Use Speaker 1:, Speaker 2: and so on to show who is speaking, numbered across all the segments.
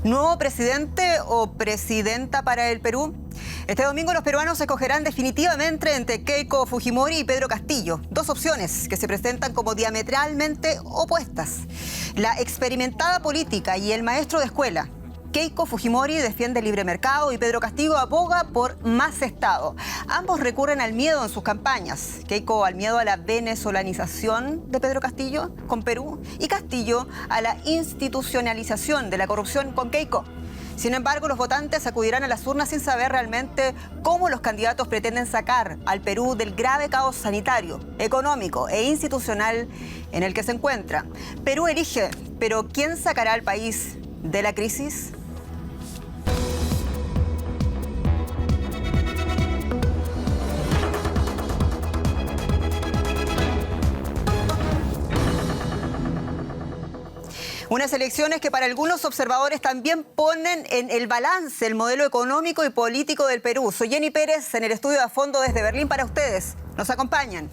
Speaker 1: ¿Nuevo presidente o presidenta para el Perú? Este domingo los peruanos se escogerán definitivamente entre Keiko Fujimori y Pedro Castillo. Dos opciones que se presentan como diametralmente opuestas. La experimentada política y el maestro de escuela. Keiko Fujimori defiende el libre mercado y Pedro Castillo aboga por más Estado. Ambos recurren al miedo en sus campañas. Keiko al miedo a la venezolanización de Pedro Castillo con Perú y Castillo a la institucionalización de la corrupción con Keiko. Sin embargo, los votantes acudirán a las urnas sin saber realmente cómo los candidatos pretenden sacar al Perú del grave caos sanitario, económico e institucional en el que se encuentra. Perú elige, pero ¿quién sacará al país de la crisis? Unas elecciones que para algunos observadores también ponen en el balance el modelo económico y político del Perú. Soy Jenny Pérez en el estudio de A Fondo desde Berlín para ustedes. Nos acompañan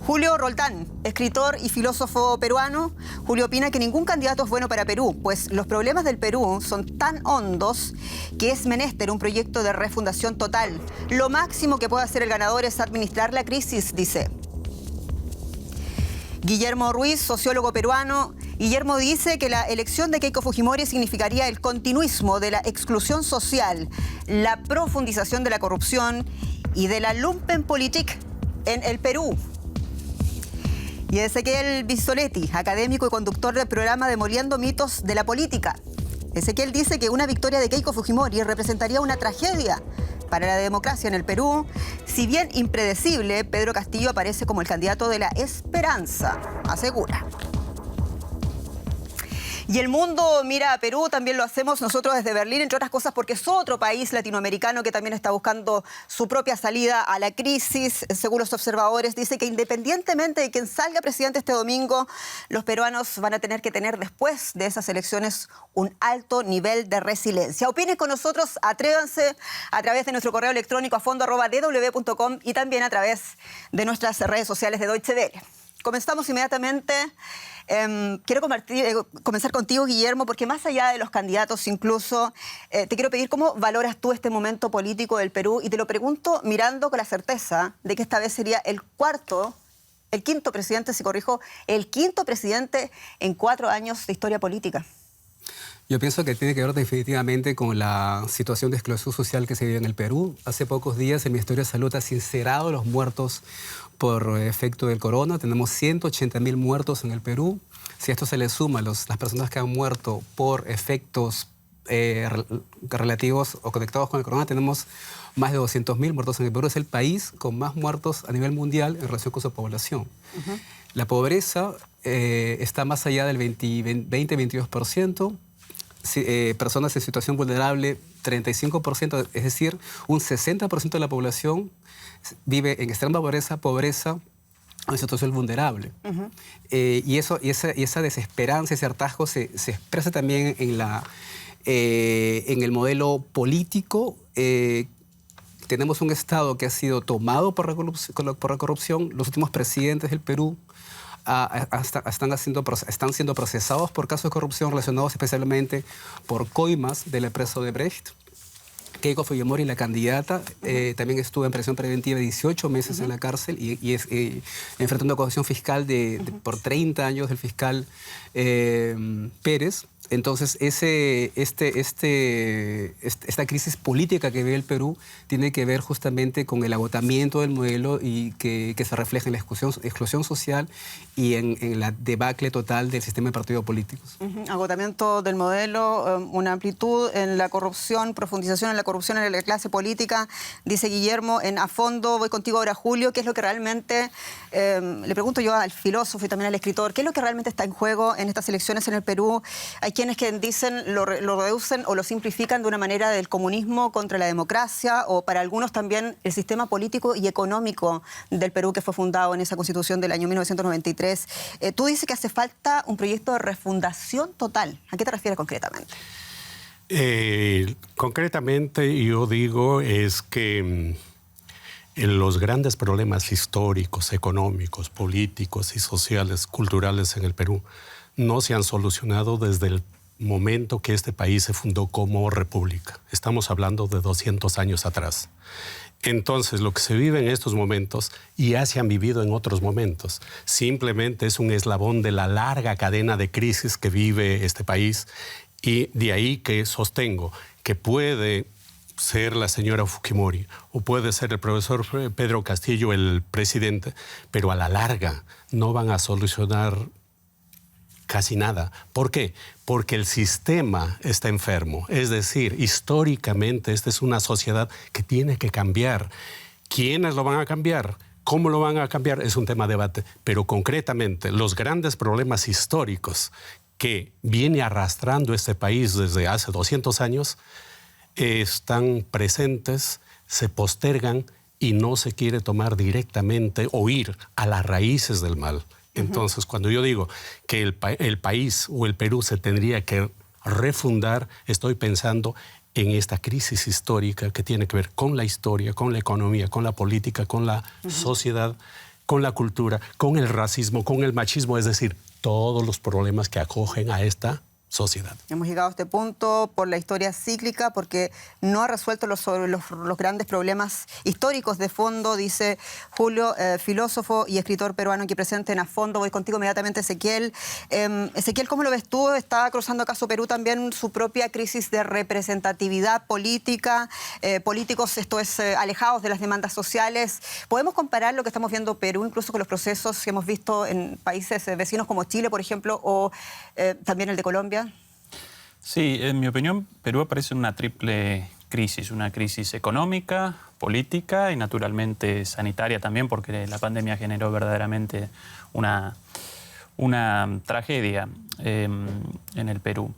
Speaker 1: Julio Roldán, escritor y filósofo peruano. Julio opina que ningún candidato es bueno para Perú, pues los problemas del Perú son tan hondos que es menester un proyecto de refundación total. Lo máximo que puede hacer el ganador es administrar la crisis, dice. Guillermo Ruiz, sociólogo peruano. Guillermo dice que la elección de Keiko Fujimori significaría el continuismo de la exclusión social, la profundización de la corrupción y de la Lumpenpolitik en el Perú. Y Ezequiel Bizzoletti, académico y conductor del programa Demoliendo mitos de la política. Ezequiel dice que una victoria de Keiko Fujimori representaría una tragedia para la democracia en el Perú. Si bien impredecible, Pedro Castillo aparece como el candidato de la esperanza, asegura. Y el mundo mira a Perú, también lo hacemos nosotros desde Berlín, entre otras cosas porque es otro país latinoamericano que también está buscando su propia salida a la crisis. Según los observadores, dice que independientemente de quién salga presidente este domingo, los peruanos van a tener que tener después de esas elecciones un alto nivel de resiliencia. Opinen con nosotros, atrévanse a través de nuestro correo electrónico afondo@dw.com y también a través de nuestras redes sociales de Deutsche Welle. Comenzamos inmediatamente. Quiero comenzar contigo, Guillermo, porque más allá de los candidatos incluso, te quiero pedir cómo valoras tú este momento político del Perú, y te lo pregunto mirando con la certeza de que esta vez sería el quinto presidente, si corrijo, el quinto presidente en 4 años de historia política.
Speaker 2: Yo pienso que tiene que ver definitivamente con la situación de exclusión social que se vive en el Perú. Hace pocos días el Ministerio de Salud ha sincerado los muertos por efecto del corona. Tenemos 180.000 muertos en el Perú. Si a esto se le suma las personas que han muerto por efectos relativos o conectados con el corona, tenemos más de 200.000 muertos en el Perú. Es el país con más muertos a nivel mundial en relación con su población. La pobreza está más allá del 20-22%. Personas en situación vulnerable, 35%, es decir, un 60% de la población vive en extrema pobreza en situación vulnerable. Y esa desesperanza, ese hartazgo se expresa también en el modelo político. Tenemos un Estado que ha sido tomado por la corrupción. Los últimos presidentes del Perú están siendo procesados por casos de corrupción relacionados especialmente por coimas de la empresa Odebrecht. Keiko Fujimori, la candidata, también estuvo en prisión preventiva 18 meses en la cárcel y enfrentando acusación fiscal por 30 años del fiscal Pérez. Entonces, esta crisis política que vive el Perú tiene que ver justamente con el agotamiento del modelo y que se refleja en la exclusión social y en la debacle total del sistema de partidos políticos.
Speaker 1: Agotamiento del modelo, una amplitud en la corrupción, profundización en la corrupción en la clase política, dice Guillermo. A fondo, voy contigo ahora, Julio. ¿Qué es lo que realmente, le pregunto yo al filósofo y también al escritor, qué es lo que realmente está en juego en estas elecciones en el Perú? Hay quienes que dicen, lo reducen o lo simplifican de una manera del comunismo contra la democracia, o para algunos también el sistema político y económico del Perú que fue fundado en esa Constitución del año 1993. Tú dices que hace falta un proyecto de refundación total. ¿A qué te refieres concretamente?
Speaker 3: Concretamente yo digo es que los grandes problemas históricos, económicos, políticos y sociales, culturales en el Perú no se han solucionado desde el momento que este país se fundó como república. Estamos hablando de 200 años atrás. Entonces, lo que se vive en estos momentos ya se han vivido en otros momentos. Simplemente es un eslabón de la larga cadena de crisis que vive este país, y de ahí que sostengo que puede ser la señora Fujimori o puede ser el profesor Pedro Castillo el presidente, pero a la larga no van a solucionar casi nada. ¿Por qué? Porque el sistema está enfermo. Es decir, históricamente esta es una sociedad que tiene que cambiar. ¿Quiénes lo van a cambiar? ¿Cómo lo van a cambiar? Es un tema de debate. Pero concretamente, los grandes problemas históricos que viene arrastrando este país desde hace 200 años están presentes, se postergan y no se quiere tomar directamente o ir a las raíces del mal. Entonces, cuando yo digo que el país o el Perú se tendría que refundar, estoy pensando en esta crisis histórica que tiene que ver con la historia, con la economía, con la política, con la sociedad, con la cultura, con el racismo, con el machismo, es decir, todos los problemas que acogen a esta sociedad.
Speaker 1: Hemos llegado a este punto por la historia cíclica, porque no ha resuelto los grandes problemas históricos de fondo, dice Julio, filósofo y escritor peruano aquí presente en A Fondo. Voy contigo inmediatamente, Ezequiel. Ezequiel, ¿cómo lo ves tú? ¿Está cruzando acaso Perú también su propia crisis de representatividad política? Políticos, esto es, alejados de las demandas sociales. ¿Podemos comparar lo que estamos viendo Perú incluso con los procesos que hemos visto en países vecinos como Chile, por ejemplo, o también el de Colombia?
Speaker 4: Sí, en mi opinión, Perú aparece en una triple crisis. Una crisis económica, política y naturalmente sanitaria también, porque la pandemia generó verdaderamente una tragedia en el Perú.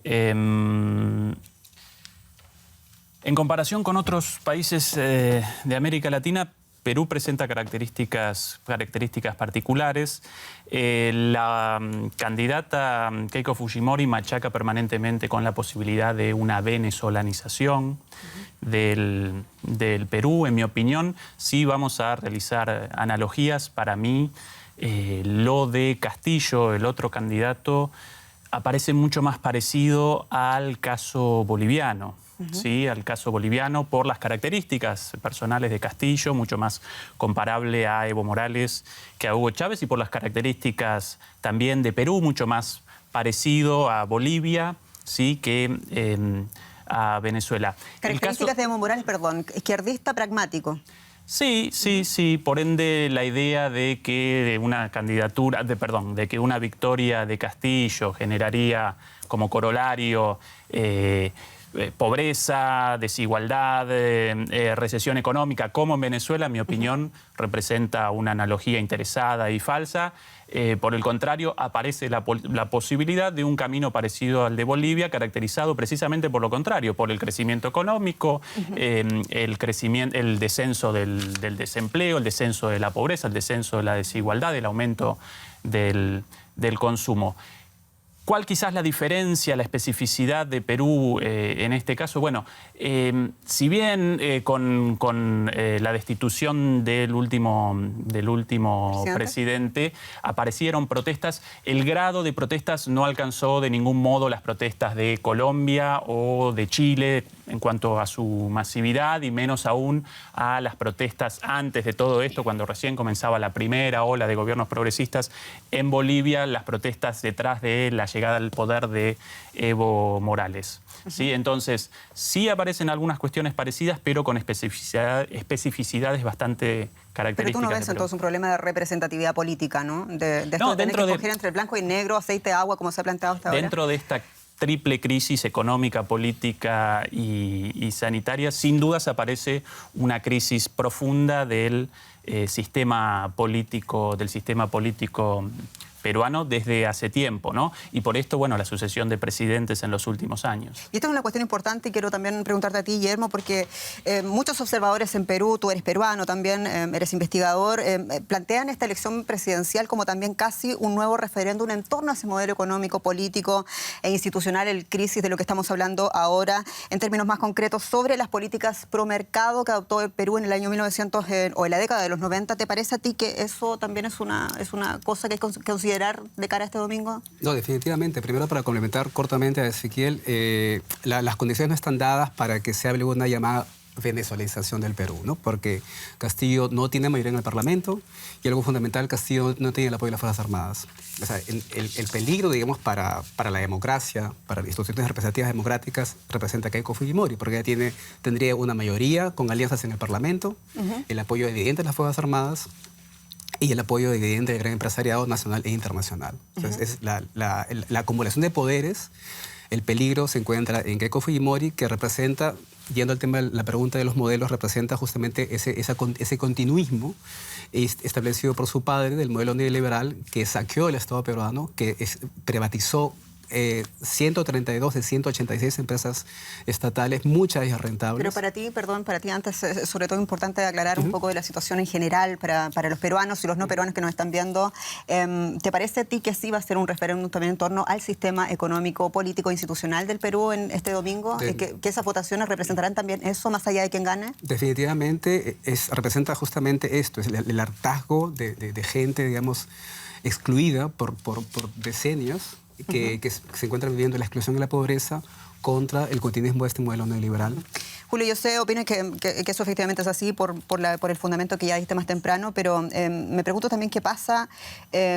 Speaker 4: En comparación con otros países de América Latina, Perú presenta características particulares. La candidata Keiko Fujimori machaca permanentemente con la posibilidad de una venezolanización del Perú. En mi opinión, sí vamos a realizar analogías. Para mí, lo de Castillo, el otro candidato, aparece mucho más parecido al caso boliviano. ¿Sí? Al caso boliviano, por las características personales de Castillo, mucho más comparable a Evo Morales que a Hugo Chávez, y por las características también de Perú, mucho más parecido a Bolivia, ¿sí? Que a Venezuela.
Speaker 1: Características de Evo Morales, perdón, izquierdista pragmático.
Speaker 4: Sí. Por ende, la idea de que una candidatura, de que una victoria de Castillo generaría como corolario pobreza, desigualdad, recesión económica, como en Venezuela, en mi opinión, representa una analogía interesada y falsa. Por el contrario, aparece la posibilidad de un camino parecido al de Bolivia, caracterizado precisamente por lo contrario, por el crecimiento económico, el descenso del desempleo, el descenso de la pobreza, el descenso de la desigualdad, el aumento del consumo. ¿Cuál quizás la diferencia, la especificidad de Perú en este caso? Bueno, si bien con la destitución del último presidente aparecieron protestas, el grado de protestas no alcanzó de ningún modo las protestas de Colombia o de Chile en cuanto a su masividad, y menos aún a las protestas antes de todo esto, cuando recién comenzaba la primera ola de gobiernos progresistas en Bolivia, las protestas detrás de la llegada al poder de Evo Morales. ¿Sí? Entonces, sí aparecen algunas cuestiones parecidas, pero con especificidades bastante características.
Speaker 1: Pero tú no ves entonces un problema de representatividad política, ¿no? De esto de tener que escoger entre el blanco y negro, aceite, agua, como se ha planteado hasta ahora.
Speaker 4: Dentro de esta triple crisis económica, política y sanitaria, sin dudas aparece una crisis profunda del sistema político peruano desde hace tiempo, ¿no? Y por esto, bueno, la sucesión de presidentes en los últimos años.
Speaker 1: Y esta es una cuestión importante y quiero también preguntarte a ti, Guillermo, porque muchos observadores en Perú, tú eres peruano también, eres investigador, plantean esta elección presidencial como también casi un nuevo referéndum en torno a ese modelo económico, político e institucional, el crisis de lo que estamos hablando ahora, en términos más concretos, sobre las políticas pro mercado que adoptó el Perú en el año 1900 o en la década de los 90. ¿Te parece a ti que eso también es una cosa que hay que considerar considerar de cara a este domingo?
Speaker 2: No, definitivamente. Primero, para complementar cortamente a Ezequiel, las condiciones no están dadas para que se hable una llamada venezolanización del Perú, ¿no? Porque Castillo no tiene mayoría en el Parlamento y algo fundamental, Castillo no tiene el apoyo de las Fuerzas Armadas. O sea, el peligro, digamos, para la democracia, para las instituciones representativas democráticas, representa a Keiko Fujimori, porque ella tendría una mayoría con alianzas en el Parlamento, el apoyo evidente de las Fuerzas Armadas y el apoyo evidente del gran empresariado nacional e internacional. Entonces, es la acumulación de poderes. El peligro se encuentra en Keiko Fujimori, que representa, yendo al tema de la pregunta de los modelos, representa justamente ese continuismo establecido por su padre del modelo neoliberal que saqueó el Estado peruano, que privatizó 132 de 186 empresas estatales, muchas de ellas rentables.
Speaker 1: Pero para ti antes, sobre todo importante aclarar un poco de la situación en general para los peruanos y los no peruanos que nos están viendo. ¿Te parece a ti que sí va a ser un referéndum también en torno al sistema económico, político, institucional del Perú en este domingo? ¿Que esas votaciones representarán también eso, más allá de quién gane?
Speaker 2: Definitivamente representa justamente esto, es el hartazgo de gente, digamos, excluida por decenios, que se encuentran viviendo la exclusión y la pobreza contra el continuismo de este modelo neoliberal.
Speaker 1: Julio, yo sé, opino que eso efectivamente es así por el fundamento que ya diste más temprano, pero me pregunto también qué pasa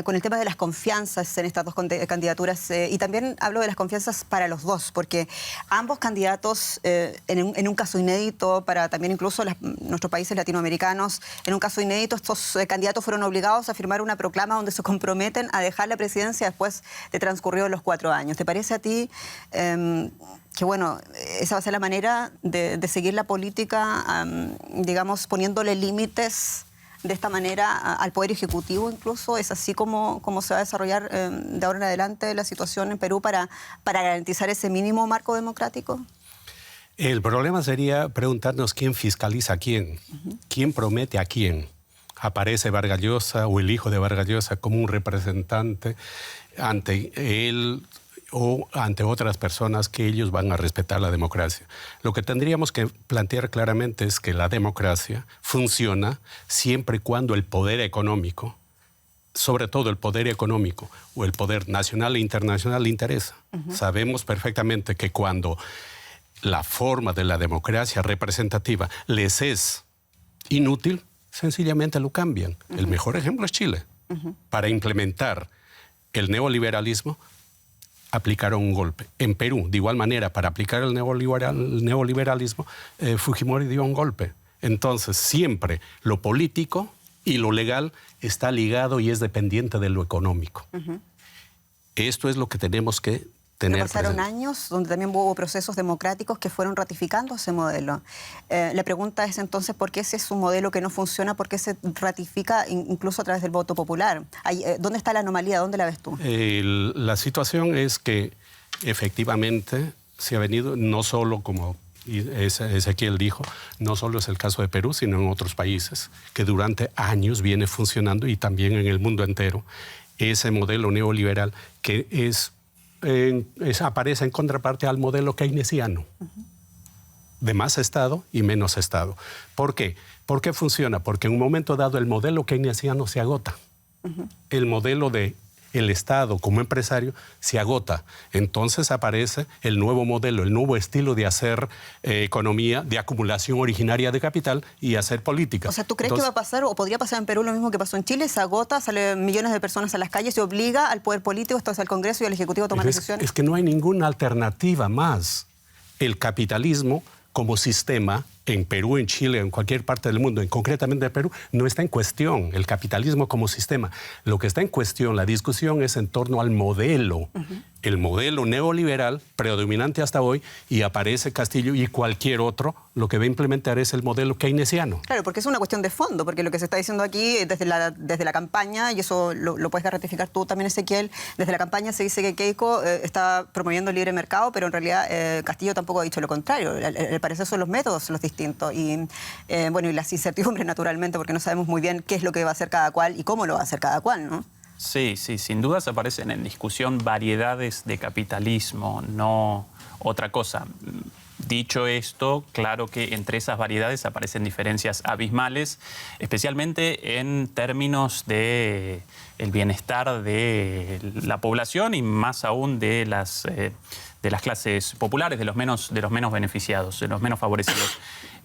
Speaker 1: con el tema de las confianzas en estas dos candidaturas y también hablo de las confianzas para los dos, porque ambos candidatos, en un caso inédito, para también incluso nuestros países latinoamericanos, en un caso inédito, estos candidatos fueron obligados a firmar una proclama donde se comprometen a dejar la presidencia después de transcurridos los 4 años. ¿Te parece a ti que, bueno, esa va a ser la manera de seguir la política, digamos, poniéndole límites de esta manera al Poder Ejecutivo incluso? ¿Es así como se va a desarrollar de ahora en adelante la situación en Perú para garantizar ese mínimo marco democrático?
Speaker 3: El problema sería preguntarnos quién fiscaliza a quién, quién promete a quién. Aparece Vargas Llosa o el hijo de Vargas Llosa como un representante ante él o ante otras personas que ellos van a respetar la democracia. Lo que tendríamos que plantear claramente es que la democracia funciona siempre y cuando el poder económico, sobre todo el poder económico o el poder nacional e internacional, le interesa. Sabemos perfectamente que cuando la forma de la democracia representativa les es inútil, sencillamente lo cambian. El mejor ejemplo es Chile. Para implementar el neoliberalismo, aplicaron un golpe. En Perú, de igual manera, para aplicar el neoliberalismo, Fujimori dio un golpe. Entonces, siempre lo político y lo legal está ligado y es dependiente de lo económico. Esto es lo que tenemos que tener
Speaker 1: Pero pasaron
Speaker 3: presente.
Speaker 1: años donde también hubo procesos democráticos que fueron ratificando ese modelo. La pregunta es entonces, ¿por qué ese es un modelo que no funciona? ¿Por qué se ratifica incluso a través del voto popular? ¿Dónde está la anomalía? ¿Dónde la ves tú?
Speaker 3: La situación es que efectivamente se ha venido, no solo como Ezequiel dijo, no solo es el caso de Perú, sino en otros países, que durante años viene funcionando y también en el mundo entero, ese modelo neoliberal que aparece en contraparte al modelo keynesiano, de más Estado y menos Estado. ¿Por qué? ¿Por qué funciona? Porque en un momento dado el modelo keynesiano se agota. El modelo del Estado como empresario se agota. Entonces aparece el nuevo modelo, el nuevo estilo de hacer economía, de acumulación originaria de capital y hacer política.
Speaker 1: O sea, ¿tú crees que va a pasar o podría pasar en Perú lo mismo que pasó en Chile? Se agota, salen millones de personas a las calles, se obliga al poder político, esto es al Congreso y al Ejecutivo a tomar decisiones.
Speaker 3: Es que no hay ninguna alternativa más. El capitalismo como sistema en Perú, en Chile, en cualquier parte del mundo, concretamente en Perú, no está en cuestión el capitalismo como sistema. Lo que está en cuestión, la discusión es en torno al modelo, el modelo neoliberal predominante hasta hoy, y aparece Castillo y cualquier otro, lo que va a implementar es el modelo keynesiano.
Speaker 1: Claro, porque es una cuestión de fondo, porque lo que se está diciendo aquí desde la campaña, y eso lo puedes ratificar tú también, Ezequiel, desde la campaña se dice que Keiko está promoviendo el libre mercado, pero en realidad Castillo tampoco ha dicho lo contrario. Al parecer son los métodos los distintos y bueno, y las incertidumbres naturalmente, porque no sabemos muy bien qué es lo que va a hacer cada cual y cómo lo va a hacer cada cual, ¿no?
Speaker 4: Sí, sí, sin dudas aparecen en discusión variedades de capitalismo, no otra cosa. Dicho esto, claro que entre esas variedades aparecen diferencias abismales, especialmente en términos de el bienestar de la población y más aún de las clases populares, de los menos beneficiados, de los menos favorecidos.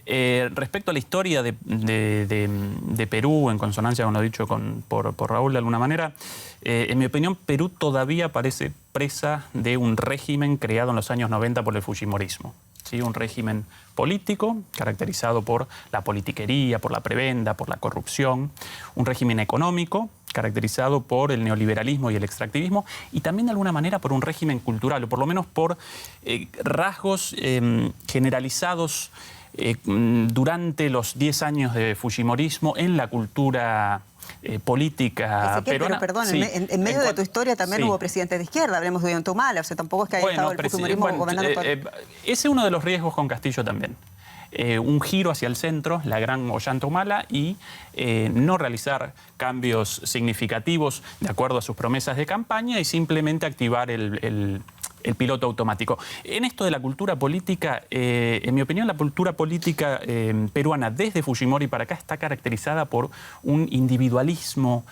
Speaker 4: Respecto a la historia de Perú, en consonancia con lo dicho por Raúl de alguna manera, en mi opinión, Perú todavía parece presa de un régimen creado en los años 90 por el fujimorismo. ¿Sí? Un régimen político caracterizado por la politiquería, por la prebenda, por la corrupción. Un régimen económico caracterizado por el neoliberalismo y el extractivismo, y también de alguna manera por un régimen cultural, o por lo menos por rasgos generalizados durante los 10 años de fujimorismo en la cultura política peruana.
Speaker 1: Pero perdón,
Speaker 4: sí,
Speaker 1: en medio de tu historia también hubo presidentes de izquierda, hablemos de Ollantumala, o sea, tampoco es que haya estado el fujimorismo gobernando todo.
Speaker 4: Ese es uno de los riesgos con Castillo también. Un giro hacia el centro, la gran Ollantumala, y no realizar cambios significativos de acuerdo a sus promesas de campaña y simplemente activar el piloto automático. En esto de la cultura política, en mi opinión, la cultura política peruana desde Fujimori para acá está caracterizada por un individualismo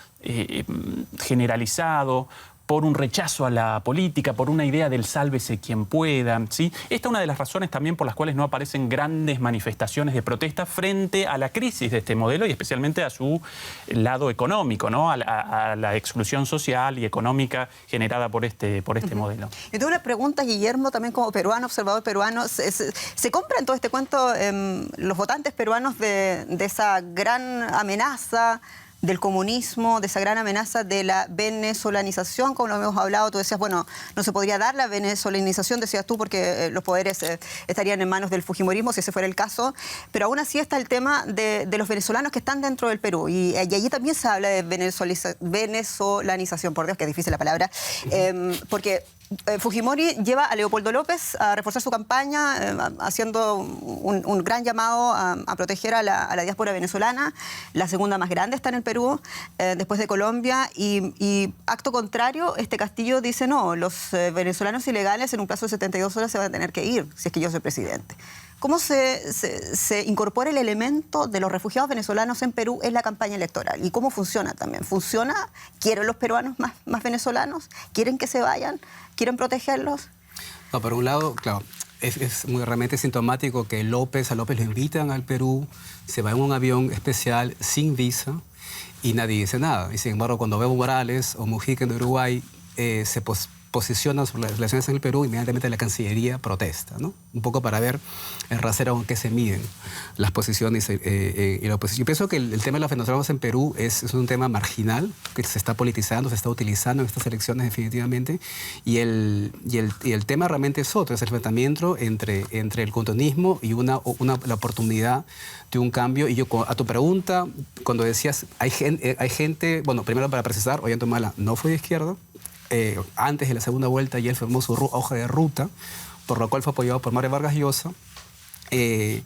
Speaker 4: generalizado, por un rechazo a la política, por una idea del sálvese quien pueda, ¿sí? Esta es una de las razones también por las cuales no aparecen grandes manifestaciones de protesta frente a la crisis de este modelo y especialmente a su lado económico, ¿no? A la exclusión social y económica generada por este modelo.
Speaker 1: Yo tengo una pregunta, Guillermo, también como peruano, observador peruano. ¿Se compran todo este cuento los votantes peruanos de esa gran amenaza del comunismo, de esa gran amenaza de la venezolanización, como lo hemos hablado? Tú decías, bueno, no se podría dar la venezolanización, decías tú, porque los poderes estarían en manos del fujimorismo, si ese fuera el caso, pero aún así está el tema de los venezolanos que están dentro del Perú, y allí también se habla de venezolanización, por Dios, que difícil la palabra, porque Fujimori lleva a Leopoldo López a reforzar su campaña, haciendo un gran llamado a proteger a la diáspora venezolana. La segunda más grande está en el Perú, después de Colombia, y acto contrario, Castillo dice no, los venezolanos ilegales en un plazo de 72 horas se van a tener que ir, si es que yo soy presidente. ¿Cómo se incorpora el elemento de los refugiados venezolanos en Perú en la campaña electoral? ¿Y cómo funciona también? ¿Funciona? ¿Quieren los peruanos más venezolanos? ¿Quieren que se vayan? ¿Quieren protegerlos?
Speaker 2: No, por un lado, claro, es muy realmente sintomático que a López lo invitan al Perú, se va en un avión especial sin visa y nadie dice nada. Y sin embargo, cuando Evo Morales o Mujica en Uruguay se posicionan sobre las relaciones en el Perú, inmediatamente la Cancillería protesta, ¿no? Un poco para ver el rasero con que se miden las posiciones y la oposición. Yo pienso que el tema de los venezolanos en Perú es un tema marginal, que se está politizando, se está utilizando en estas elecciones definitivamente, y el tema realmente es otro, es el enfrentamiento entre el comunismo y la oportunidad de un cambio. Y yo, a tu pregunta, cuando decías, hay gente, bueno, primero para precisar, Ollantumala no fue de izquierda. Antes de la segunda vuelta ya él firmó su hoja de ruta, por lo cual fue apoyado por Mario Vargas Llosa, y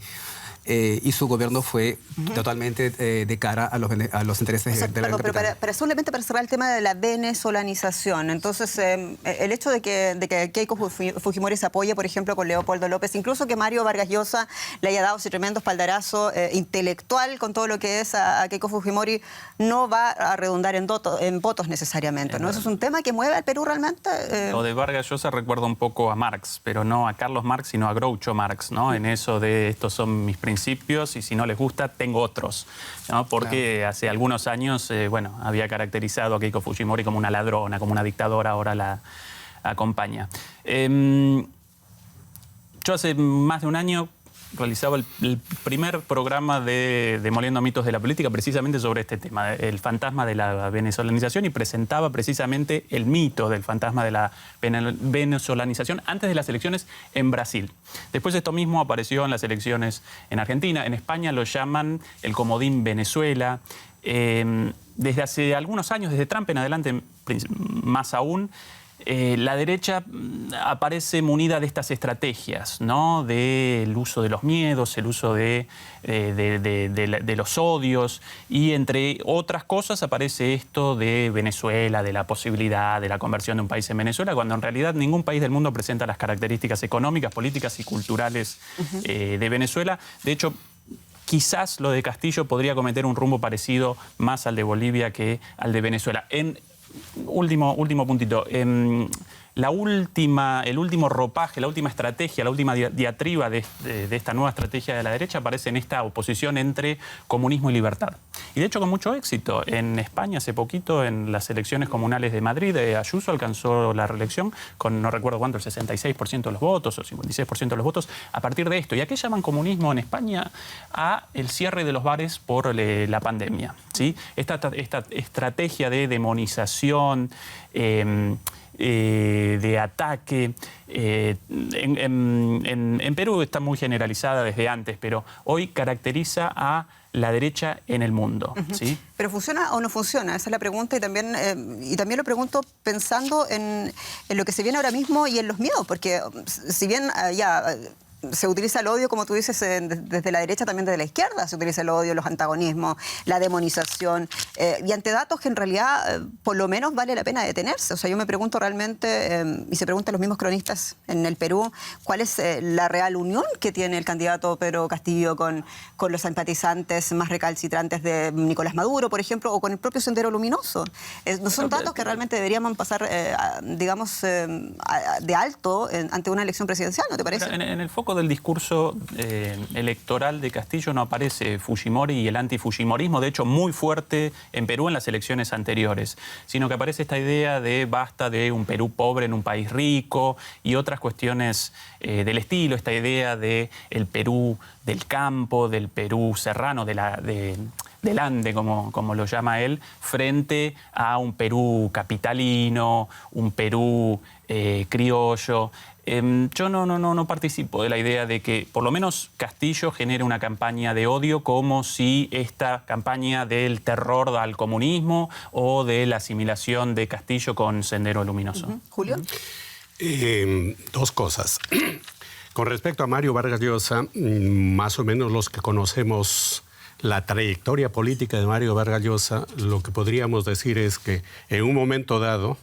Speaker 2: su gobierno fue totalmente de cara a los intereses de la gran capital.
Speaker 1: Pero solamente para cerrar el tema de la venezolanización, entonces el hecho de que Keiko Fujimori se apoye, por ejemplo, con Leopoldo López, incluso que Mario Vargas Llosa le haya dado ese tremendo espaldarazo intelectual con todo lo que es a Keiko Fujimori, no va a redundar en votos necesariamente, ¿no? ¿Eso es un tema que mueve al Perú realmente?
Speaker 4: Lo de Vargas Llosa recuerda un poco a Marx, pero no a Carlos Marx, sino a Groucho Marx, ¿no? En eso de estos son mis principios y si no les gusta, tengo otros, ¿no? Porque hace algunos años, bueno, había caracterizado a Keiko Fujimori como una ladrona, como una dictadora, ahora la acompaña. Yo hace más de un año realizaba el primer programa de Demoliendo mitos de la política precisamente sobre este tema, el fantasma de la venezolanización, y presentaba precisamente el mito del fantasma de la venezolanización antes de las elecciones en Brasil. Después esto mismo apareció en las elecciones en Argentina. En España lo llaman el comodín Venezuela. Desde hace algunos años, desde Trump en adelante más aún, la derecha aparece munida de estas estrategias, ¿no? Del uso de los miedos, el uso de los odios, y entre otras cosas aparece esto de Venezuela, de la posibilidad de la conversión de un país en Venezuela, cuando en realidad ningún país del mundo presenta las características económicas, políticas y culturales de Venezuela. De hecho, quizás lo de Castillo podría cometer un rumbo parecido más al de Bolivia que al de Venezuela. Último puntito. El último ropaje, la última estrategia, la última diatriba de esta nueva estrategia de la derecha aparece en esta oposición entre comunismo y libertad. Y de hecho con mucho éxito. En España hace poquito, en las elecciones comunales de Madrid, Ayuso alcanzó la reelección con, no recuerdo cuánto, el 66% de los votos o 56% de los votos a partir de esto. ¿Y a qué llaman comunismo en España? A el cierre de los bares por la pandemia, ¿sí? Esta estrategia de demonización, de ataque. En Perú está muy generalizada desde antes, pero hoy caracteriza a la derecha en el mundo. ¿Sí?
Speaker 1: ¿Pero funciona o no funciona? Esa es la pregunta, y también lo pregunto pensando en lo que se viene ahora mismo y en los miedos, porque si bien se utiliza el odio, como tú dices, desde la derecha, también desde la izquierda se utiliza el odio, los antagonismos, la demonización, y ante datos que en realidad por lo menos vale la pena detenerse. O sea, yo me pregunto realmente, y se preguntan los mismos cronistas en el Perú, ¿cuál es la real unión que tiene el candidato Pedro Castillo con los simpatizantes más recalcitrantes de Nicolás Maduro, por ejemplo, o con el propio Sendero Luminoso? No son datos que realmente deberíamos pasar, digamos, de alto ante una elección presidencial, ¿no te parece?
Speaker 4: En el foco del discurso electoral de Castillo no aparece Fujimori y el antifujimorismo, de hecho muy fuerte en Perú en las elecciones anteriores, sino que aparece esta idea de basta de un Perú pobre en un país rico y otras cuestiones del estilo, esta idea de el Perú del campo, del Perú serrano, del Ande, como lo llama él, frente a un Perú capitalino, un Perú criollo. Yo no participo de la idea de que por lo menos Castillo genere una campaña de odio, como si esta campaña del terror al comunismo o de la asimilación de Castillo con Sendero Luminoso.
Speaker 1: ¿Julio?
Speaker 3: Dos cosas. Con respecto a Mario Vargas Llosa, más o menos los que conocemos la trayectoria política de Mario Vargas Llosa, lo que podríamos decir es que en un momento dado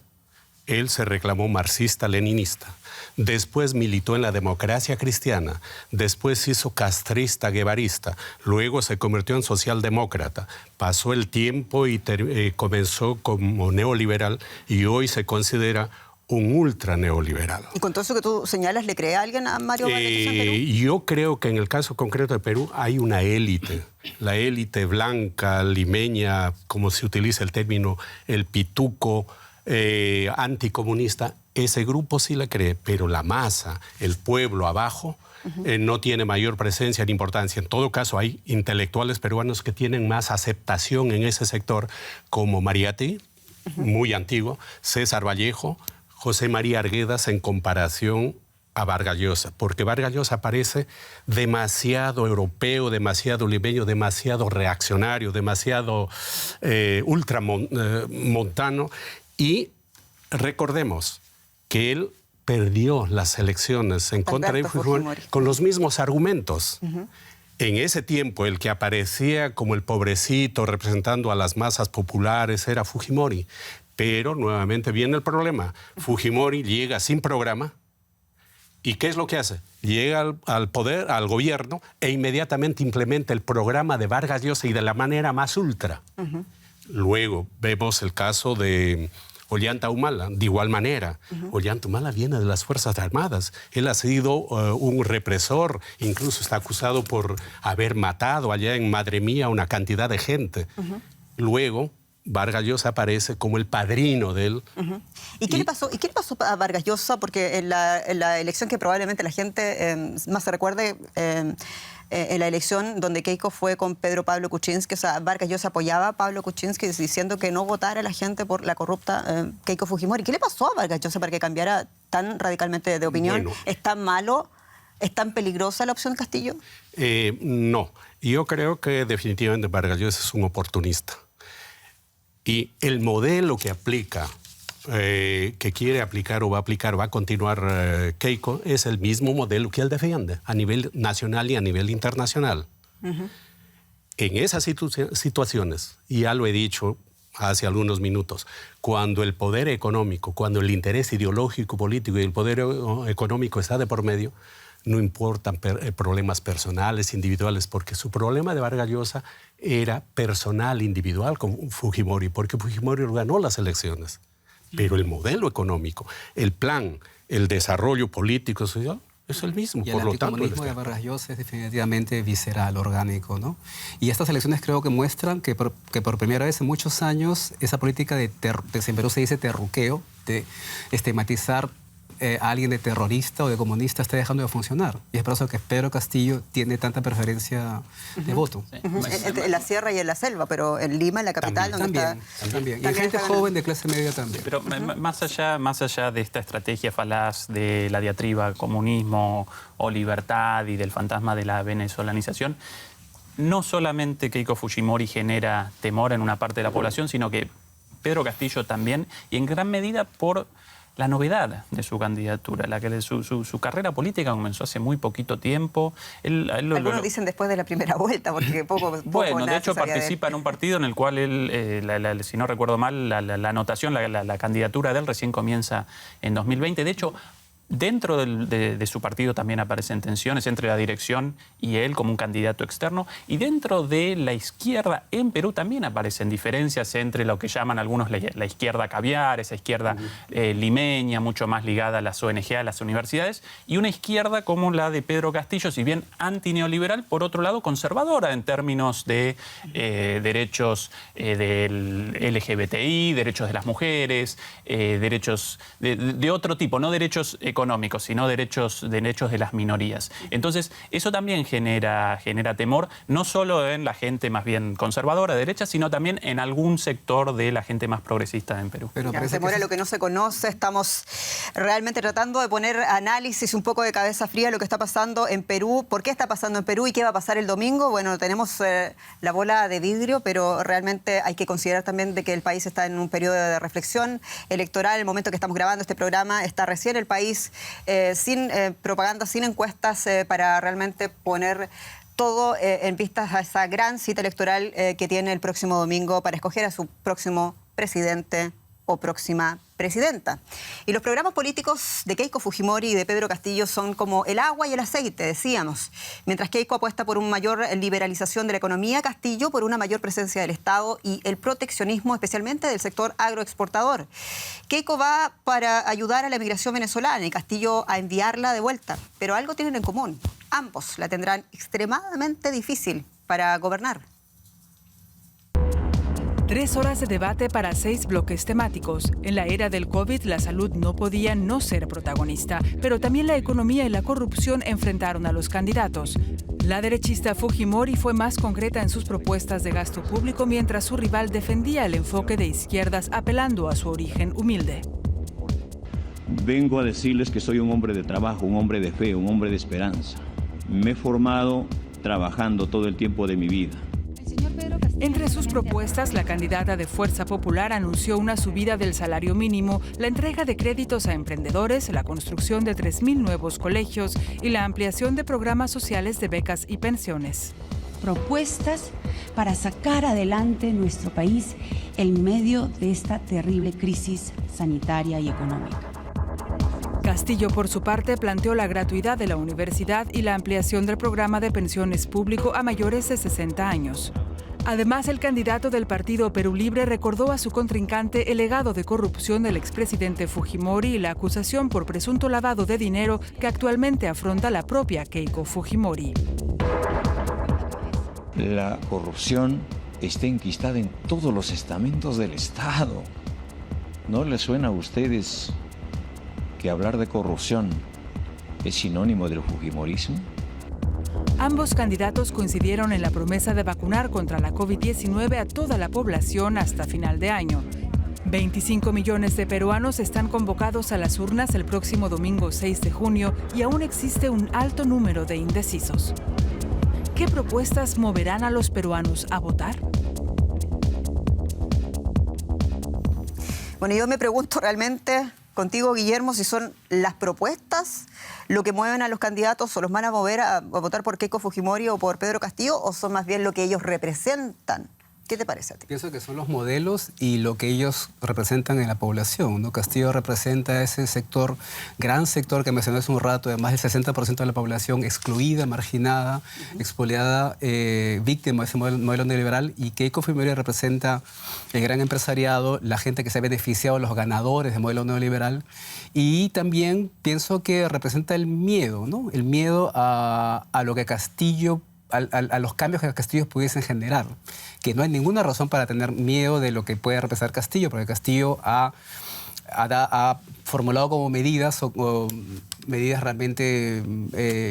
Speaker 3: él se reclamó marxista-leninista. Después militó en la Democracia Cristiana, después se hizo castrista guevarista, luego se convirtió en socialdemócrata, pasó el tiempo y comenzó como neoliberal y hoy se considera un ultra neoliberal.
Speaker 1: ¿Y con todo eso que tú señalas, le cree a alguien a Mario Vargas Llosa en Perú?
Speaker 3: Yo creo que en el caso concreto de Perú hay una élite, la élite blanca, limeña, como se utiliza el término, el pituco, anticomunista. Ese grupo sí la cree, pero la masa, el pueblo abajo, no tiene mayor presencia ni importancia. En todo caso, hay intelectuales peruanos que tienen más aceptación en ese sector, como Mariátegui, muy antiguo, César Vallejo, José María Arguedas, en comparación a Vargas Llosa, porque Vargas Llosa parece demasiado europeo, demasiado limeño, demasiado reaccionario, demasiado ultramontano, y recordemos que él perdió las elecciones en contra de Fujimori con los mismos argumentos. En ese tiempo, el que aparecía como el pobrecito representando a las masas populares era Fujimori. Pero nuevamente viene el problema. Fujimori llega sin programa. ¿Y qué es lo que hace? Llega al poder, al gobierno, e inmediatamente implementa el programa de Vargas Llosa y de la manera más ultra. Luego vemos el caso de Ollanta Humala, de igual manera. Ollanta Humala viene de las Fuerzas Armadas. Él ha sido un represor, incluso está acusado por haber matado allá en Madre Mía una cantidad de gente. Luego Vargas Llosa aparece como el padrino de él.
Speaker 1: ¿Y qué le pasó a Vargas Llosa? Porque en la elección que probablemente la gente más se recuerde, en la elección donde Keiko fue con Pedro Pablo Kuczynski, o sea, Vargas Llosa apoyaba a Pablo Kuczynski diciendo que no votara la gente por la corrupta Keiko Fujimori. ¿Qué le pasó a Vargas Llosa para que cambiara tan radicalmente de opinión?
Speaker 3: Bueno,
Speaker 1: ¿Es tan malo, es tan peligrosa la opción Castillo?
Speaker 3: No, yo creo que definitivamente Vargas Llosa es un oportunista. Y el modelo que aplica que quiere aplicar o va a continuar Keiko es el mismo modelo que él defiende a nivel nacional y a nivel internacional. En esas situaciones, y ya lo he dicho hace algunos minutos, cuando el poder económico, cuando el interés ideológico, político y el poder económico está de por medio, no importan problemas personales, individuales, porque su problema de Vargas Llosa era personal, individual con Fujimori, porque Fujimori ganó las elecciones. Pero el modelo económico, el plan, el desarrollo político, social, es el mismo.
Speaker 2: Y
Speaker 3: por
Speaker 2: el
Speaker 3: lo tanto,
Speaker 2: anticomunismo de Vargas Llosa es definitivamente visceral, orgánico, ¿no? Y estas elecciones creo que muestran que por primera vez en muchos años esa política en Perú se dice terruqueo, de estigmatizar a alguien de terrorista o de comunista está dejando de funcionar. Y es por eso que Pedro Castillo tiene tanta preferencia de voto.
Speaker 4: Sí.
Speaker 1: En la sierra y en la selva, pero en Lima, en la capital,
Speaker 2: También. Y hay gente joven de clase media también.
Speaker 4: Pero más allá de esta estrategia falaz de la diatriba comunismo o libertad y del fantasma de la venezolanización, no solamente Keiko Fujimori genera temor en una parte de la población, sino que Pedro Castillo también, y en gran medida por la novedad de su candidatura, su carrera política comenzó hace muy poquito tiempo.
Speaker 1: Algunos dicen después de la primera vuelta, porque poco
Speaker 4: bueno, de hecho
Speaker 1: nada
Speaker 4: participa en un partido en el cual él, si no recuerdo mal, la anotación, la candidatura de él recién comienza en 2020. De hecho, dentro de su partido también aparecen tensiones entre la dirección y él como un candidato externo. Y dentro de la izquierda en Perú también aparecen diferencias entre lo que llaman algunos la izquierda caviar, esa izquierda limeña, mucho más ligada a las ONG, a las universidades, y una izquierda como la de Pedro Castillo, si bien antineoliberal, por otro lado conservadora en términos de derechos del LGBTI, derechos de las mujeres, derechos de otro tipo, no derechos económicos, sino derechos de las minorías. Entonces, eso también genera temor, no solo en la gente más bien conservadora, derecha, sino también en algún sector de la gente más progresista en Perú.
Speaker 1: Pero temor a lo que no se conoce. Estamos realmente tratando de poner análisis, un poco de cabeza fría, lo que está pasando en Perú, por qué está pasando en Perú y qué va a pasar el domingo. Bueno, tenemos la bola de vidrio, pero realmente hay que considerar también de que el país está en un periodo de reflexión electoral. El momento que estamos grabando este programa está recién el país sin propaganda, sin encuestas, para realmente poner todo en vistas a esa gran cita electoral que tiene el próximo domingo para escoger a su próximo presidente o próxima presidenta. Y los programas políticos de Keiko Fujimori y de Pedro Castillo son como el agua y el aceite, decíamos. Mientras Keiko apuesta por una mayor liberalización de la economía, Castillo por una mayor presencia del Estado y el proteccionismo, especialmente del sector agroexportador. Keiko va para ayudar a la migración venezolana y Castillo a enviarla de vuelta. Pero algo tienen en común. Ambos la tendrán extremadamente difícil para gobernar.
Speaker 5: 3 horas de debate para 6 bloques temáticos. En la era del COVID, la salud no podía no ser protagonista, pero también la economía y la corrupción enfrentaron a los candidatos. La derechista Fujimori fue más concreta en sus propuestas de gasto público, mientras su rival defendía el enfoque de izquierdas apelando a su origen humilde.
Speaker 6: Vengo a decirles que soy un hombre de trabajo, un hombre de fe, un hombre de esperanza. Me he formado trabajando todo el tiempo de mi vida.
Speaker 5: Entre sus propuestas, la candidata de Fuerza Popular anunció una subida del salario mínimo, la entrega de créditos a emprendedores, la construcción de 3.000 nuevos colegios y la ampliación de programas sociales de becas y pensiones.
Speaker 7: Propuestas para sacar adelante nuestro país en medio de esta terrible crisis sanitaria y económica.
Speaker 5: Castillo, por su parte, planteó la gratuidad de la universidad y la ampliación del programa de pensiones público a mayores de 60 años. Además, el candidato del partido Perú Libre recordó a su contrincante el legado de corrupción del expresidente Fujimori y la acusación por presunto lavado de dinero que actualmente afronta la propia Keiko Fujimori.
Speaker 6: La corrupción está enquistada en todos los estamentos del Estado. ¿No les suena a ustedes que hablar de corrupción es sinónimo del fujimorismo?
Speaker 5: Ambos candidatos coincidieron en la promesa de vacunar contra la COVID-19 a toda la población hasta final de año. 25 millones de peruanos están convocados a las urnas el próximo domingo 6 de junio y aún existe un alto número de indecisos. ¿Qué propuestas moverán a los peruanos a votar?
Speaker 1: Bueno, yo me pregunto realmente contigo, Guillermo, si son las propuestas lo que mueven a los candidatos o los van a mover a votar por Keiko Fujimori o por Pedro Castillo, o son más bien lo que ellos representan. ¿Qué te parece a ti?
Speaker 2: Pienso que son los modelos y lo que ellos representan en la población, ¿no? Castillo representa ese sector, gran sector que mencioné hace un rato, de más del 60% de la población excluida, marginada, expoliada, víctima de ese modelo neoliberal, y Keiko Fujimori representa el gran empresariado, la gente que se ha beneficiado, los ganadores del modelo neoliberal, y también pienso que representa el miedo, ¿no? El miedo a lo que Castillo, a los cambios que Castillo pudiesen generar, que no hay ninguna razón para tener miedo de lo que puede representar Castillo, porque Castillo ha formulado como medidas o medidas realmente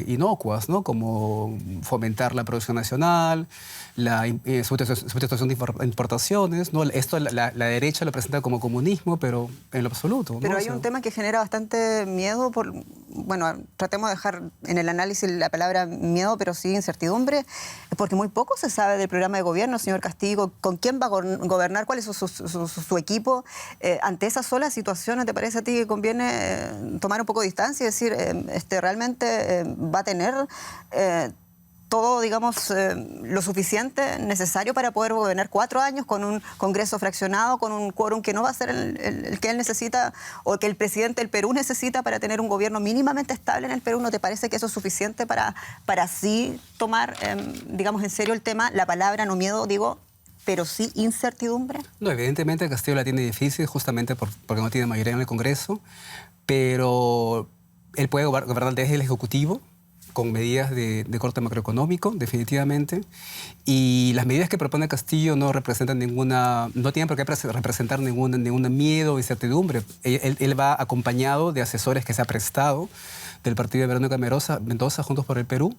Speaker 2: inocuas, ¿no? Como fomentar la producción nacional, la substitución de importaciones, ¿no? Esto la derecha lo presenta como comunismo, pero en lo absoluto, ¿no?
Speaker 1: Pero hay un tema que genera bastante miedo, bueno, tratemos de dejar en el análisis la palabra miedo, pero sí incertidumbre, porque muy poco se sabe del programa de gobierno, señor Castillo, con quién va a gobernar, cuál es su equipo. Ante esa sola situación, ¿no te parece a ti que conviene tomar un poco de distancia y decir, realmente va a tener todo, digamos, lo suficiente necesario para poder gobernar 4 años con un Congreso fraccionado, con un quórum que no va a ser el que él necesita o que el presidente del Perú necesita para tener un gobierno mínimamente estable en el Perú? ¿No te parece que eso es suficiente para así tomar, digamos, en serio el tema, la palabra, no miedo, digo, pero sí incertidumbre?
Speaker 2: No, evidentemente Castillo la tiene difícil justamente porque no tiene mayoría en el Congreso, pero él puede gobernar desde el Ejecutivo, con medidas de corte macroeconómico, definitivamente. Y las medidas que propone Castillo no representan no tienen por qué representar ningún miedo o incertidumbre. Él va acompañado de asesores que se ha prestado del partido de Verónica Mendoza, Juntos por el Perú.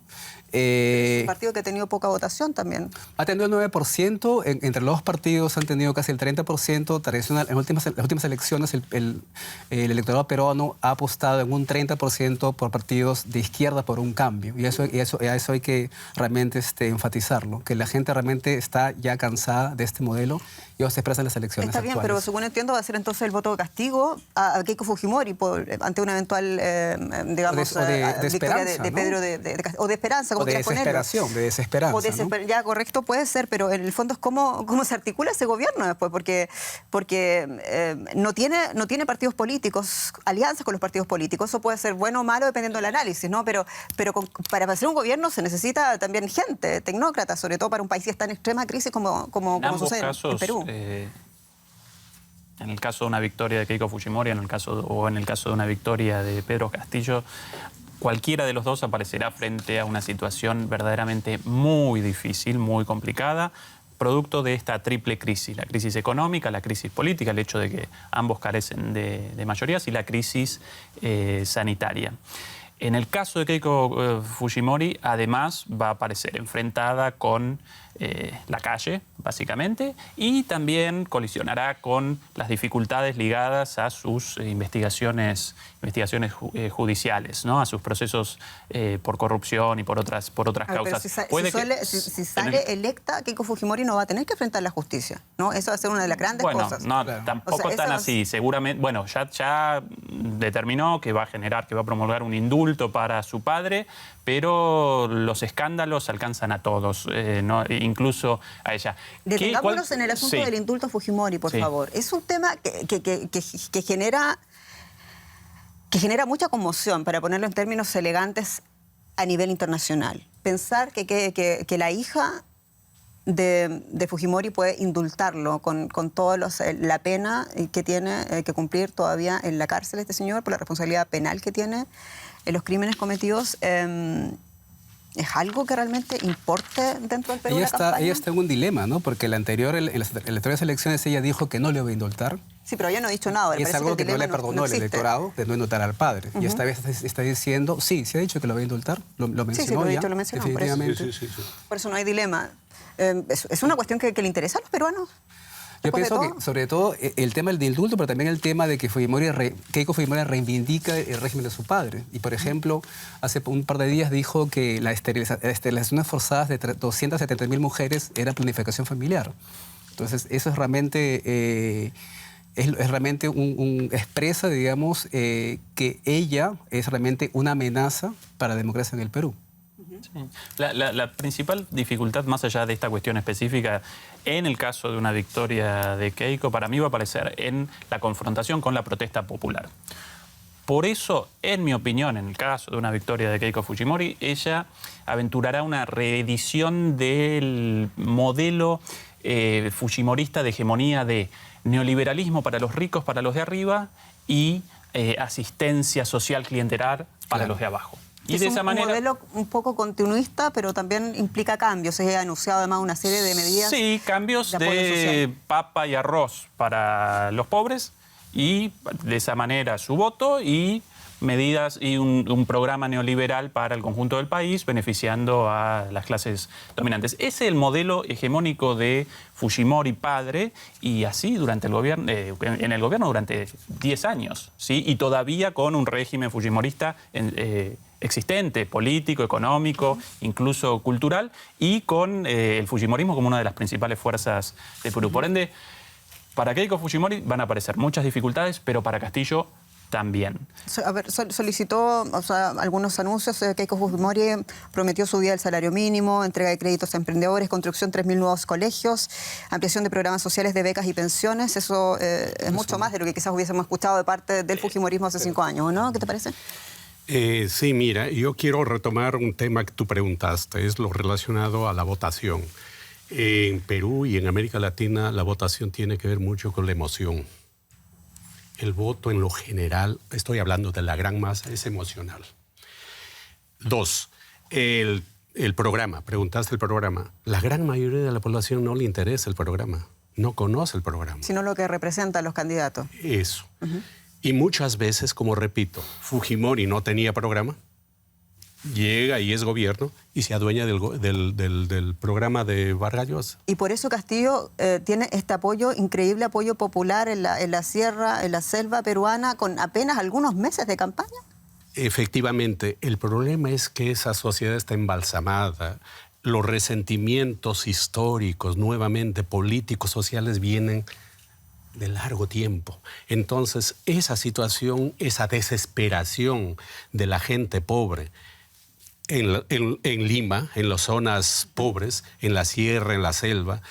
Speaker 1: Es un partido que ha tenido poca votación también. Ha
Speaker 2: tenido el 9%, entre los dos partidos han tenido casi el 30%. Tradicional, en las últimas elecciones el electorado peruano ha apostado en un 30% por partidos de izquierda por un cambio. Y eso hay que realmente enfatizarlo, que la gente realmente está ya cansada de este modelo y eso se expresa en las elecciones
Speaker 1: Está bien,
Speaker 2: actuales.
Speaker 1: pero según entiendo va a ser entonces el voto de castigo a Keiko Fujimori ante una eventual, digamos,
Speaker 2: de
Speaker 1: victoria
Speaker 2: esperanza,
Speaker 1: de Pedro, ¿no? O de esperanza, como quieras ponerlo.
Speaker 2: De desesperanza.
Speaker 1: ¿no? Ya, correcto, puede ser, pero en el fondo es cómo se articula ese gobierno después, porque no tiene partidos políticos, alianzas con los partidos políticos. Eso puede ser bueno o malo dependiendo del análisis, ¿no? Pero para hacer un gobierno se necesita también gente, tecnócratas, sobre todo para un país que está en extrema crisis como sucede en Perú.
Speaker 4: En el caso de una victoria de Keiko Fujimori, en el caso de una victoria de Pedro Castillo, cualquiera de los dos aparecerá frente a una situación verdaderamente muy difícil, muy complicada, producto de esta triple crisis: la crisis económica, la crisis política, el hecho de que ambos carecen de mayorías, y la crisis sanitaria. En el caso de Keiko Fujimori, además, va a aparecer enfrentada con la calle, básicamente, y también colisionará con las dificultades ligadas a sus investigaciones judiciales, ¿no? A sus procesos por corrupción y por otras causas.
Speaker 1: Si sale electa, Keiko Fujimori no va a tener que enfrentar la justicia, ¿no? Eso va a ser una de las grandes cosas.
Speaker 4: No, claro. Tampoco tan así. Seguramente, bueno, ya determinó que va a promulgar un indulto para su padre, pero los escándalos alcanzan a todos, ¿no? Incluso a ella.
Speaker 1: Detengámonos en el asunto del indulto a Fujimori, por favor. Es un tema que genera mucha conmoción, para ponerlo en términos elegantes, a nivel internacional. Pensar que la hija de Fujimori puede indultarlo con toda la pena que tiene que cumplir todavía en la cárcel este señor, por la responsabilidad penal que tiene en los crímenes cometidos, ¿es algo que realmente importe dentro del Perú?
Speaker 2: Ella está en un dilema, ¿no? Porque en las anteriores elecciones ella dijo que no le iba a indultar.
Speaker 1: Sí, pero ella no ha dicho nada.
Speaker 2: Y es algo que no le perdonó el electorado, de no indultar al padre. Y esta vez está diciendo, sí ha dicho que lo va a indultar, lo mencionó
Speaker 1: lo mencionó,
Speaker 2: definitivamente.
Speaker 1: Por eso no hay dilema. Es una cuestión que le interesa a los peruanos.
Speaker 2: Yo pienso que, sobre todo, el tema del indulto, pero también el tema de que Keiko Fujimori reivindica el régimen de su padre. Y, por ejemplo, hace un par de días dijo que las esterilizaciones forzadas de 270.000 mujeres era planificación familiar. Entonces, eso es realmente es realmente expresa, digamos, que ella es realmente una amenaza para la democracia en el Perú.
Speaker 4: Sí. La principal dificultad, más allá de esta cuestión específica, en el caso de una victoria de Keiko, para mí va a aparecer en la confrontación con la protesta popular. Por eso, en mi opinión, en el caso de una victoria de Keiko Fujimori, ella aventurará una reedición del modelo fujimorista de hegemonía de neoliberalismo para los ricos, para los de arriba, y asistencia social clientelar para los de abajo. Y de esa manera, un
Speaker 1: modelo un poco continuista, pero también implica cambios. Se ha anunciado además una serie de medidas.
Speaker 4: Sí, cambios de papa y arroz para los pobres, y de esa manera su voto y medidas y un programa neoliberal para el conjunto del país, beneficiando a las clases dominantes. Ese es el modelo hegemónico de Fujimori padre, y así durante el gobierno, en el gobierno durante 10 años, ¿sí? Y todavía con un régimen fujimorista existente, político, económico, incluso cultural, y con el fujimorismo como una de las principales fuerzas de Perú. Por ende, para Keiko Fujimori van a aparecer muchas dificultades, pero para Castillo también.
Speaker 1: A ver, solicitó algunos anuncios. Keiko Fujimori prometió subida del salario mínimo, entrega de créditos a emprendedores, construcción de 3.000 nuevos colegios, ampliación de programas sociales de becas y pensiones. Eso es mucho más de lo que quizás hubiésemos escuchado de parte del fujimorismo hace 5 años, ¿no? ¿Qué te parece?
Speaker 3: Sí, mira, yo quiero retomar un tema que tú preguntaste, es lo relacionado a la votación. En Perú y en América Latina la votación tiene que ver mucho con la emoción. El voto en lo general, estoy hablando de la gran masa, es emocional. 2, el programa, preguntaste el programa. La gran mayoría de la población no le interesa el programa, no conoce el programa.
Speaker 1: Sino lo que representan los candidatos.
Speaker 3: Eso. Y muchas veces, como repito, Fujimori no tenía programa, llega y es gobierno y se adueña del programa de Vargas Llosa.
Speaker 1: Y por eso Castillo tiene este apoyo, increíble apoyo popular en la sierra, en la selva peruana, con apenas algunos meses de campaña.
Speaker 3: Efectivamente, el problema es que esa sociedad está embalsamada. Los resentimientos históricos, nuevamente políticos, sociales, vienen de largo tiempo. Entonces, esa situación, esa desesperación de la gente pobre en Lima, en las zonas pobres, en la sierra, en la selva,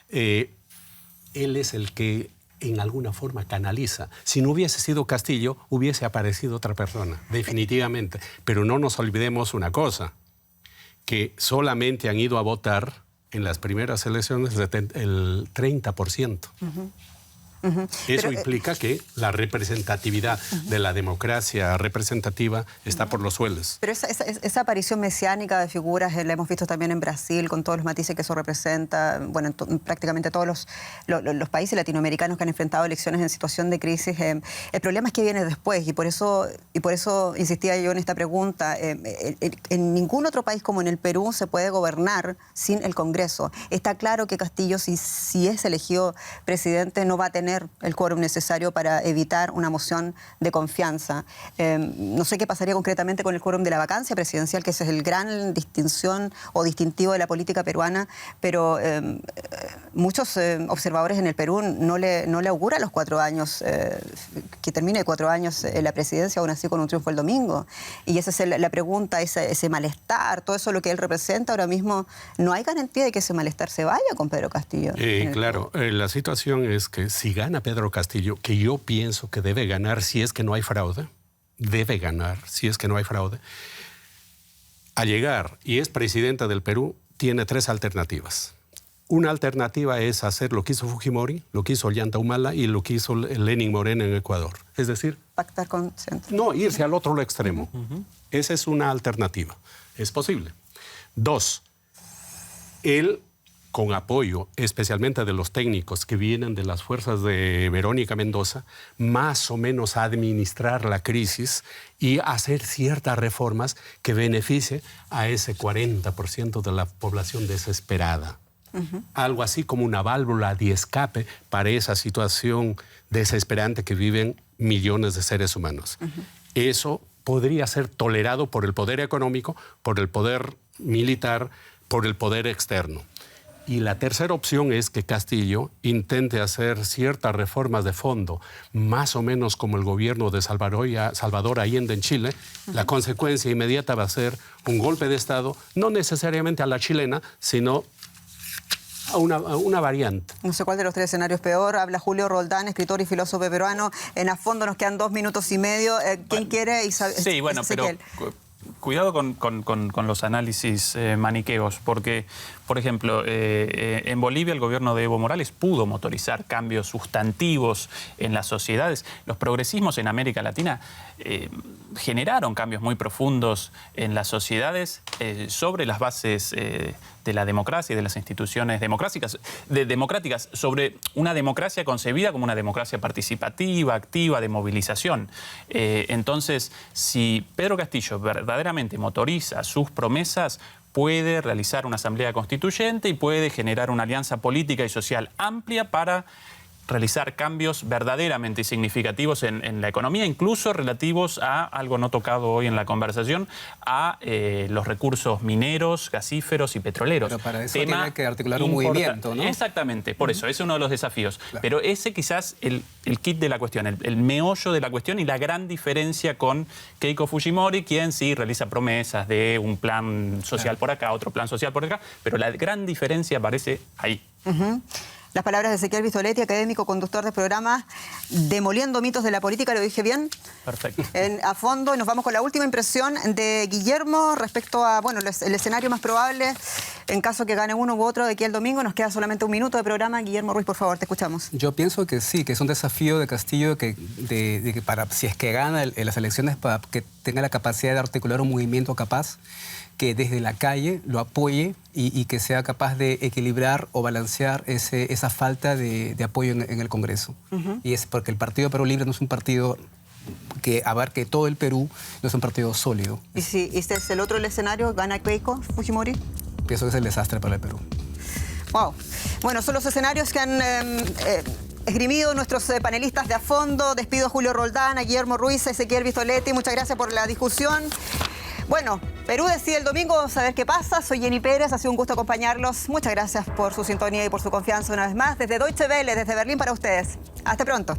Speaker 3: él es el que en alguna forma canaliza. Si no hubiese sido Castillo, hubiese aparecido otra persona, definitivamente. Pero no nos olvidemos una cosa, que solamente han ido a votar en las primeras elecciones el 30%. Eso implica que la representatividad de la democracia representativa está por los suelos.
Speaker 1: Pero esa aparición mesiánica de figuras la hemos visto también en Brasil, con todos los matices que eso representa, bueno, en prácticamente todos los países latinoamericanos que han enfrentado elecciones en situación de crisis. El problema es que viene después, y por eso insistía yo en esta pregunta. En ningún otro país como en el Perú se puede gobernar sin el Congreso. Está claro que Castillo, si es elegido presidente, no va a tener el quórum necesario para evitar una moción de confianza. No sé qué pasaría concretamente con el quórum de la vacancia presidencial, que ese es el gran distinción o distintivo de la política peruana, pero muchos observadores en el Perú no le auguran los 4 años, que termine 4 años en la presidencia, aún así con un triunfo el domingo. Y esa es la pregunta, ese malestar, todo eso lo que él representa ahora mismo, no hay garantía de que ese malestar se vaya con Pedro Castillo.
Speaker 3: Claro, la situación es que si gana Pedro Castillo, que yo pienso que debe ganar si es que no hay fraude, debe ganar si es que no hay fraude, al llegar y es presidenta del Perú, tiene 3 alternativas. Una alternativa es hacer lo que hizo Fujimori, lo que hizo Ollanta Humala y lo que hizo Lenín Moreno en Ecuador. Es decir,
Speaker 1: pactar con centro.
Speaker 3: No, irse al otro extremo. Esa es una alternativa. Es posible. 2, él, con apoyo especialmente de los técnicos que vienen de las fuerzas de Verónica Mendoza, más o menos a administrar la crisis y hacer ciertas reformas que beneficie a ese 40% de la población desesperada. Algo así como una válvula de escape para esa situación desesperante que viven millones de seres humanos. Eso podría ser tolerado por el poder económico, por el poder militar, por el poder externo. Y la tercera opción es que Castillo intente hacer ciertas reformas de fondo, más o menos como el gobierno de Salvador Allende en Chile. La consecuencia inmediata va a ser un golpe de Estado, no necesariamente a la chilena, sino a una variante.
Speaker 1: No sé cuál de los tres escenarios peor. Habla Julio Roldán, escritor y filósofo peruano. En A Fondo nos quedan 2 minutos y medio. ¿Quién quiere?
Speaker 4: Sí, bueno, pero cuidado con los análisis maniqueos, porque, por ejemplo, en Bolivia el gobierno de Evo Morales pudo motorizar cambios sustantivos en las sociedades. Los progresismos en América Latina generaron cambios muy profundos en las sociedades sobre las bases de la democracia y de las instituciones democráticas, sobre una democracia concebida como una democracia participativa, activa, de movilización. Entonces, si Pedro Castillo verdaderamente motoriza sus promesas, puede realizar una asamblea constituyente y puede generar una alianza política y social amplia para realizar cambios verdaderamente significativos en la economía, incluso relativos a algo no tocado hoy en la conversación, a los recursos mineros, gasíferos y petroleros.
Speaker 2: Pero para eso tiene que articular un movimiento, ¿no?
Speaker 4: Exactamente, por eso, ese es uno de los desafíos. Claro. Pero ese quizás el kit de la cuestión, el meollo de la cuestión y la gran diferencia con Keiko Fujimori, quien sí realiza promesas de un plan social por acá, otro plan social por acá, pero la gran diferencia aparece ahí.
Speaker 1: Las palabras de Ezequiel Vistoletti, académico, conductor del programa Demoliendo mitos de la política. ¿Lo dije bien?
Speaker 4: Perfecto.
Speaker 1: A Fondo, y nos vamos con la última impresión de Guillermo respecto a el escenario más probable en caso que gane uno u otro de aquí al domingo. Nos queda solamente 1 minuto de programa. Guillermo Ruiz, por favor, te escuchamos.
Speaker 2: Yo pienso que sí, que es un desafío de Castillo de que para, si es que gana en las elecciones, para que tenga la capacidad de articular un movimiento capaz que desde la calle lo apoye y que sea capaz de equilibrar o balancear esa falta de apoyo en el Congreso. Y es porque el Partido Perú Libre no es un partido que abarque todo el Perú, no es un partido sólido.
Speaker 1: ¿Y si este es el otro escenario, gana Keiko Fujimori?
Speaker 2: Pienso que es el desastre para el Perú.
Speaker 1: Wow. Bueno, son los escenarios que han esgrimido nuestros panelistas de A Fondo. Despido a Julio Roldán, a Guillermo Ruiz, a Ezequiel Vistoletti. Muchas gracias por la discusión. Bueno, Perú decide el domingo, vamos a ver qué pasa. Soy Jenny Pérez, ha sido un gusto acompañarlos. Muchas gracias por su sintonía y por su confianza una vez más. Desde Deutsche Welle, desde Berlín para ustedes. Hasta pronto.